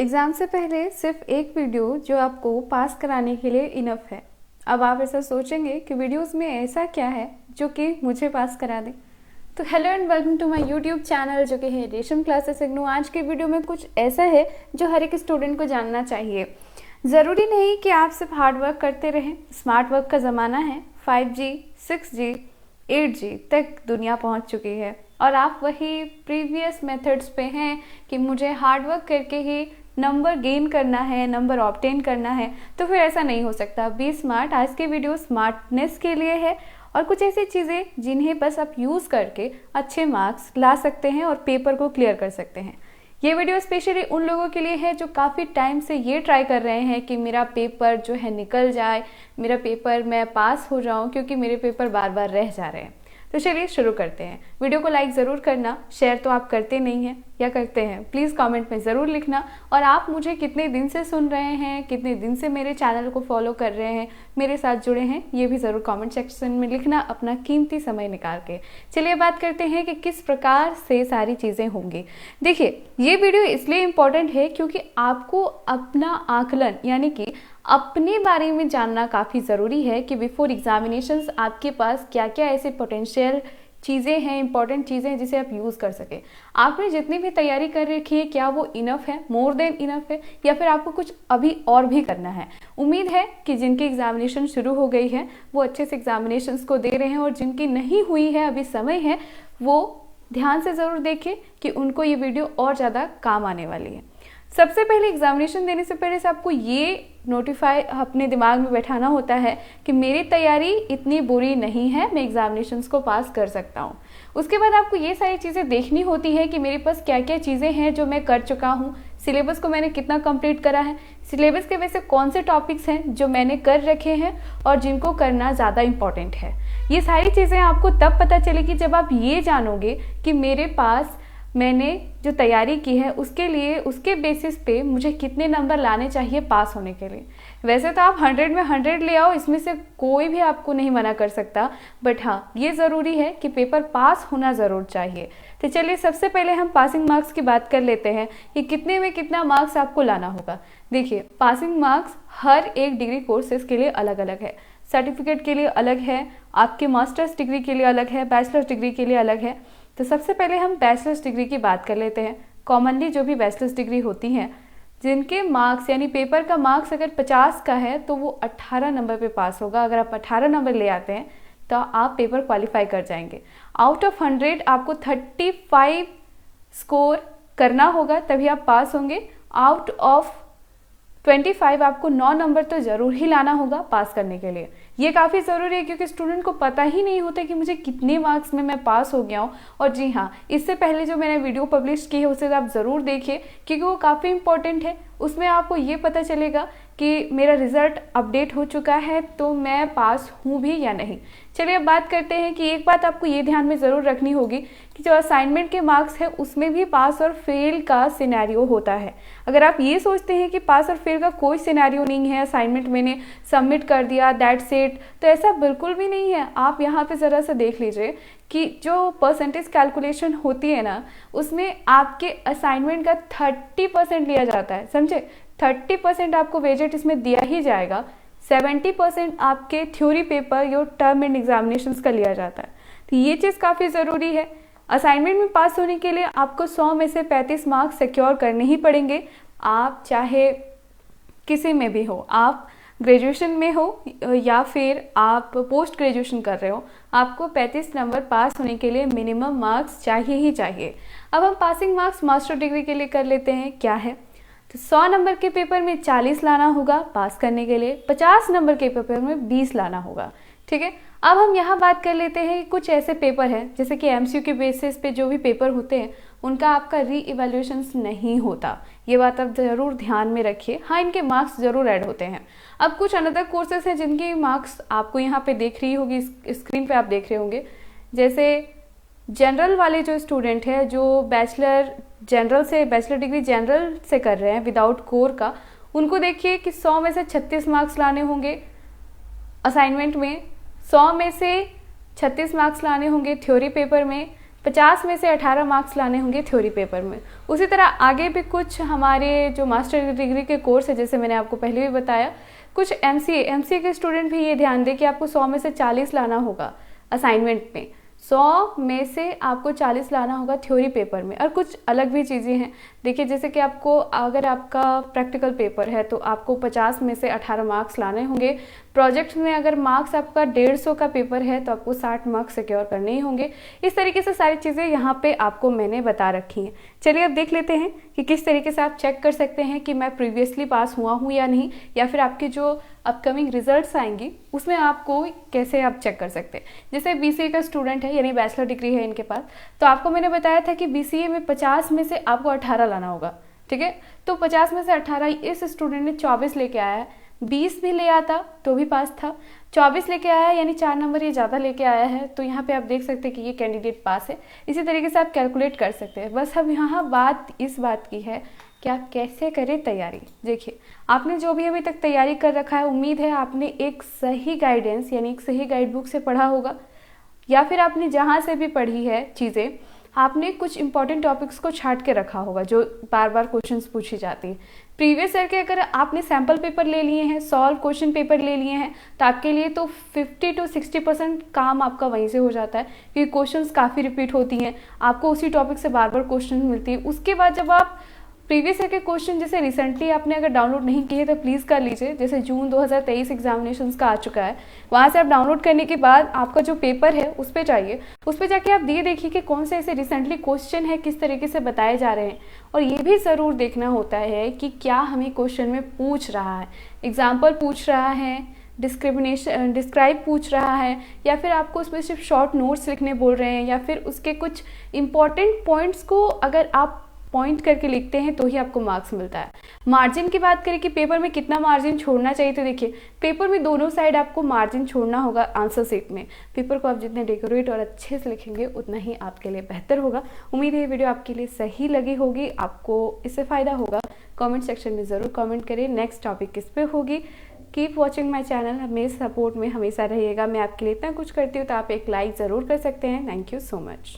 Exam से पहले सिर्फ एक वीडियो जो आपको पास कराने के लिए इनफ है। अब आप ऐसा सोचेंगे कि वीडियोस में ऐसा क्या है जो कि मुझे पास करा दे। तो hello and welcome to my YouTube channel जो कि है रेशम क्लासेस इग्नू। आज के वीडियो में कुछ ऐसा है जो हर एक स्टूडेंट को जानना चाहिए। ज़रूरी नहीं कि आप सिर्फ हार्ड वर्क करते रहें। स्मार्ट वर्क का ज़माना है। 5G, 6G, 8G तक दुनिया पहुंच चुकी है और आप वही प्रीवियस मेथड्स पे हैं कि मुझे हार्ड वर्क करके ही नंबर गेन करना है, नंबर ऑब्टेन करना है। तो फिर ऐसा नहीं हो सकता। Be smart. आज के वीडियो स्मार्टनेस के लिए है और कुछ ऐसी चीज़ें जिन्हें बस आप यूज़ करके अच्छे मार्क्स ला सकते हैं और पेपर को क्लियर कर सकते हैं। ये वीडियो स्पेशली उन लोगों के लिए है जो काफ़ी टाइम से ये ट्राई कर रहे हैं कि मेरा पेपर जो है निकल जाए, मेरा पेपर मैं पास हो जाऊं, क्योंकि मेरे पेपर बार बार रह जा रहे हैं। तो चलिए शुरू करते हैं। वीडियो को लाइक ज़रूर करना, शेयर तो आप करते नहीं हैं या करते हैं, प्लीज़ कमेंट में ज़रूर लिखना। और आप मुझे कितने दिन से सुन रहे हैं, कितने दिन से मेरे चैनल को फॉलो कर रहे हैं, मेरे साथ जुड़े हैं, ये भी ज़रूर कमेंट सेक्शन में लिखना अपना कीमती समय निकाल के। चलिए बात करते हैं कि किस प्रकार से सारी चीज़ें होंगी। देखिए, ये वीडियो इसलिए इम्पॉर्टेंट है क्योंकि आपको अपना आकलन यानी कि अपने बारे में जानना काफ़ी ज़रूरी है कि बिफोर एग्जामिनेशंस आपके पास क्या क्या ऐसे पोटेंशियल चीज़ें हैं, इंपॉर्टेंट चीज़ें जिसे आप यूज़ कर सकें। आपने जितनी भी तैयारी कर रखी है क्या वो इनफ है, मोर देन इनफ है, या फिर आपको कुछ अभी और भी करना है। उम्मीद है कि जिनकी एग्जामिनेशन शुरू हो गई है वो अच्छे से एग्जामिनेशंस को दे रहे हैं, और जिनकी नहीं हुई है, अभी समय है, वो ध्यान से ज़रूर देखें कि उनको ये वीडियो और ज़्यादा काम आने वाली है। सबसे पहले एग्जामिनेशन देने से पहले से आपको ये नोटिफाई अपने दिमाग में बैठाना होता है कि मेरी तैयारी इतनी बुरी नहीं है, मैं एग्जामिनेशंस को पास कर सकता हूँ। उसके बाद आपको ये सारी चीज़ें देखनी होती है कि मेरे पास क्या क्या चीज़ें हैं जो मैं कर चुका हूँ, सिलेबस को मैंने कितना कंप्लीट करा है, सिलेबस के वैसे कौन से टॉपिक्स हैं जो मैंने कर रखे हैं और जिनको करना ज़्यादा इम्पॉर्टेंट है। ये सारी चीज़ें आपको तब पता चलेगी जब आप ये जानोगे कि मेरे पास मैंने जो तैयारी की है उसके लिए, उसके बेसिस पे मुझे कितने नंबर लाने चाहिए पास होने के लिए। वैसे तो आप 100 में 100 ले आओ, इसमें से कोई भी आपको नहीं मना कर सकता, बट हाँ ये ज़रूरी है कि पेपर पास होना ज़रूर चाहिए। तो चलिए सबसे पहले हम पासिंग मार्क्स की बात कर लेते हैं कि कितने में कितना मार्क्स आपको लाना होगा। देखिए, पासिंग मार्क्स हर एक डिग्री कोर्सेज के लिए अलग अलग है। सर्टिफिकेट के लिए अलग है, आपके मास्टर्स डिग्री के लिए अलग है, बैचलर्स डिग्री के लिए अलग है। तो सबसे पहले हम बैचलर्स डिग्री की बात कर लेते हैं। कॉमनली जो भी बैचलर्स डिग्री होती हैं, जिनके मार्क्स यानी पेपर का मार्क्स अगर 50 का है तो वो 18 नंबर पे पास होगा। अगर आप 18 नंबर ले आते हैं तो आप पेपर क्वालिफाई कर जाएंगे। आउट ऑफ 100 आपको 35 स्कोर करना होगा तभी आप पास होंगे। आउट ऑफ 25 आपको 9 नंबर तो ज़रूर ही लाना होगा पास करने के लिए। ये काफ़ी ज़रूरी है क्योंकि स्टूडेंट को पता ही नहीं होता कि मुझे कितने मार्क्स में मैं पास हो गया हूँ। और जी हाँ, इससे पहले जो मैंने वीडियो पब्लिश की है उसे आप ज़रूर देखिए क्योंकि वो काफ़ी इंपॉर्टेंट है। उसमें आपको ये पता चलेगा कि मेरा रिज़ल्ट अपडेट हो चुका है तो मैं पास हूँ भी या नहीं। चलिए अब बात करते हैं कि एक बात आपको ये ध्यान में ज़रूर रखनी होगी कि जो असाइनमेंट के मार्क्स है उसमें भी पास और फेल का सिनेरियो होता है। अगर आप ये सोचते हैं कि पास और फेल का कोई सिनेरियो नहीं है, असाइनमेंट मैंने सबमिट कर दिया दैट्स इट, तो ऐसा बिल्कुल भी नहीं है। आप यहाँ पे ज़रा सा देख लीजिए कि जो परसेंटेज कैलकुलेशन होती है ना, उसमें आपके असाइनमेंट का 30% लिया जाता है, समझे। 30% आपको वेजेट इसमें दिया ही जाएगा। 70% आपके थ्योरी पेपर या टर्म एंड एग्जामिनेशंस का लिया जाता है। तो ये चीज़ काफ़ी ज़रूरी है। असाइनमेंट में पास होने के लिए आपको 100 में से 35 मार्क्स सिक्योर करने ही पड़ेंगे। आप चाहे किसी में भी हो, आप ग्रेजुएशन में हो या फिर आप पोस्ट ग्रेजुएशन कर रहे हो, आपको 35 नंबर पास होने के लिए मिनिमम मार्क्स चाहिए ही चाहिए। अब हम पासिंग मार्क्स मास्टर डिग्री के लिए कर लेते हैं। क्या है तो 100 नंबर के पेपर में 40 लाना होगा पास करने के लिए, 50 नंबर के पेपर में 20 लाना होगा। ठीक है, अब हम यहाँ बात कर लेते हैं कि कुछ ऐसे पेपर हैं जैसे कि एमसीक्यू के बेसिस पे जो भी पेपर होते हैं उनका आपका री इवैल्यूएशंस नहीं होता। ये बात आप ज़रूर ध्यान में रखिए। हाँ, इनके मार्क्स ज़रूर ऐड होते हैं। अब कुछ अनदर कोर्सेज हैं जिनके मार्क्स आपको यहाँ पे देख रही होगी, स्क्रीन पे आप देख रहे होंगे। जैसे जनरल वाले जो स्टूडेंट है जो बैचलर डिग्री जनरल से कर रहे हैं विदाउट कोर का, उनको देखिए कि 100 में से 36 मार्क्स लाने होंगे असाइनमेंट में, 100 में से 36 मार्क्स लाने होंगे थ्योरी पेपर में, 50 में से 18 मार्क्स लाने होंगे थ्योरी पेपर में। उसी तरह आगे भी कुछ हमारे जो मास्टर डिग्री के कोर्स है, जैसे मैंने आपको पहले भी बताया, कुछ एमसीए के स्टूडेंट भी ये ध्यान दें कि आपको 100 में से 40 लाना होगा असाइनमेंट में, 100 में से आपको 40 लाना होगा थ्योरी पेपर में। और कुछ अलग भी चीज़ें हैं, देखिए जैसे कि आपको अगर आपका प्रैक्टिकल पेपर है तो आपको 50 में से 18 मार्क्स लाने होंगे। प्रोजेक्ट में अगर मार्क्स आपका 150 का पेपर है तो आपको 60 मार्क्स सिक्योर करने ही होंगे। इस तरीके से सारी चीज़ें यहाँ पे आपको मैंने बता रखी हैं। चलिए अब देख लेते हैं कि किस तरीके से आप चेक कर सकते हैं कि मैं प्रीवियसली पास हुआ हूँ या नहीं, या फिर आपके जो अपकमिंग रिजल्ट्स आएंगी उसमें आपको कैसे आप चेक कर सकते हैं। जैसे बीसीए का स्टूडेंट है, यानी बैचलर डिग्री है इनके पास, तो आपको मैंने बताया था कि बीसीए में 50 में से आपको 18 लाना होगा, ठीक है। तो 50 में से 18, इस स्टूडेंट ने 24 लेके आया है, 20 भी ले आता तो भी पास था, 24 लेके आया है यानी 4 नंबर ये ज़्यादा लेके आया है, तो यहाँ पे आप देख सकते हैं कि ये कैंडिडेट पास है। इसी तरीके से आप कैलकुलेट कर सकते हैं। बस अब यहाँ बात इस बात की है कि आप कैसे करें तैयारी। देखिए आपने जो भी अभी तक तैयारी कर रखा है, उम्मीद है आपने एक सही गाइडेंस यानी एक सही गाइड बुक से पढ़ा होगा, या फिर आपने जहाँ से भी पढ़ी है चीज़ें, आपने कुछ इंपॉर्टेंट टॉपिक्स को छांट के रखा होगा जो बार बार क्वेश्चंस पूछी जाती है। प्रीवियस ईयर के अगर आपने सैम्पल पेपर ले लिए हैं, सॉल्व क्वेश्चन पेपर ले लिए हैं, तो आपके लिए तो 50 to 60% काम आपका वहीं से हो जाता है, क्योंकि क्वेश्चंस काफ़ी रिपीट होती हैं, आपको उसी टॉपिक से बार बार क्वेश्चन मिलती है। उसके बाद जब आप प्रीवियस ईयर के क्वेश्चन जैसे रिसेंटली आपने अगर डाउनलोड नहीं किए तो प्लीज़ कर लीजिए, जैसे जून 2023 एग्जामिनेशंस का आ चुका है, वहाँ से आप डाउनलोड करने के बाद आपका जो पेपर है उस पर जाइए, उस पर जाके आप ये देखिए कि कौन से ऐसे रिसेंटली क्वेश्चन है, किस तरीके से बताए जा रहे हैं। और ये भी ज़रूर देखना होता है कि क्या हमें क्वेश्चन में पूछ रहा है, एग्जाम्पल पूछ रहा है, डिस्क्राइब पूछ रहा है, या फिर आपको उसमें सिर्फ शॉर्ट नोट्स लिखने बोल रहे हैं, या फिर उसके कुछ इंपॉर्टेंट पॉइंट्स को अगर आप पॉइंट करके लिखते हैं तो ही आपको मार्क्स मिलता है। मार्जिन की बात करें कि पेपर में कितना मार्जिन छोड़ना चाहिए, तो देखिए पेपर में दोनों साइड आपको मार्जिन छोड़ना होगा। आंसर शीट में पेपर को आप जितने डेकोरेट और अच्छे से लिखेंगे उतना ही आपके लिए बेहतर होगा। उम्मीद है ये वीडियो आपके लिए सही लगी होगी, आपको इससे फ़ायदा होगा। कमेंट सेक्शन में ज़रूर कमेंट करें नेक्स्ट टॉपिक किस पे होगी। कीप वॉचिंग माई चैनल, मेरे सपोर्ट में हमेशा रहिएगा। मैं आपके लिए इतना कुछ करती हूँ तो आप एक लाइक ज़रूर कर सकते हैं। Thank you so much.